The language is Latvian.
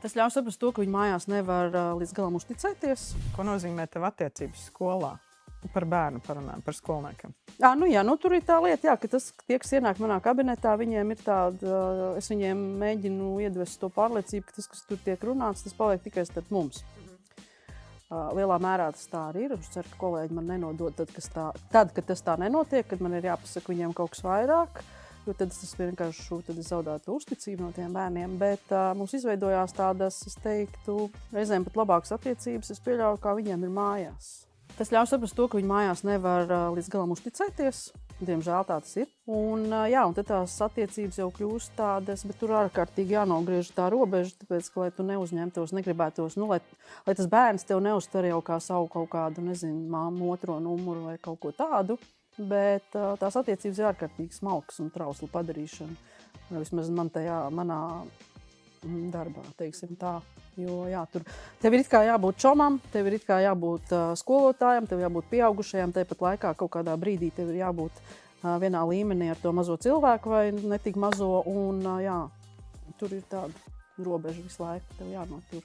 Tas ļauj saprast to, ka viņi mājās nevar līdz galam uzticēties. Ko nozīmē tev attiecības skolā? Par bērnu parunājam, par skolniekiem. Tur ir tā lieta, ka tie, kas ienāk manā kabinetā, viņiem ir tāda, es viņiem mēģinu iedvest to pārliecību, ka tas, kas tur tiek runāts, tas paliek tikai starp mums. Lielā mērā tas tā arī ir. Es ceru, ka kolēģi man nenodod tad, kad tas tā nenotiek, kad man ir jāpasaka viņiem kaut kas vairāk, jo tad tas vienkārši zaudētu uzticību no tiem bērniem. Bet mums izveidojās tādas, es teiktu, reizēm pat labākas attiecības, es pieļauju, kā viņiem ir mājās. Tas ļauj saprast to, ka viņi mājās nevar līdz galam uzticēties. Diemžēl tā tas ir. Un tad tās attiecības jau kļūst tādas, bet tur ārkārtīgi jānogriež tā robeža, tāpēc, ka, lai tu neuzņemtos, negribētos, lai tas bērns tev neuztver jau kā savu kaut kādu, māmu otro numuru vai kaut ko tādu, bet tās attiecības ir ārkārtīgi smalkas un trauslu padarīšana. Vismaz manā darbā, teiksim tā. Jo, tur tev ir it kā jābūt čomam, tev ir it kā jābūt skolotājam, tev jābūt pieaugušajam, tāpat laikā kaut kādā brīdī tev ir jābūt vienā līmenī ar to mazo cilvēku vai ne tik mazo, un tur ir tāda robeža visu laiku, tev jānotur.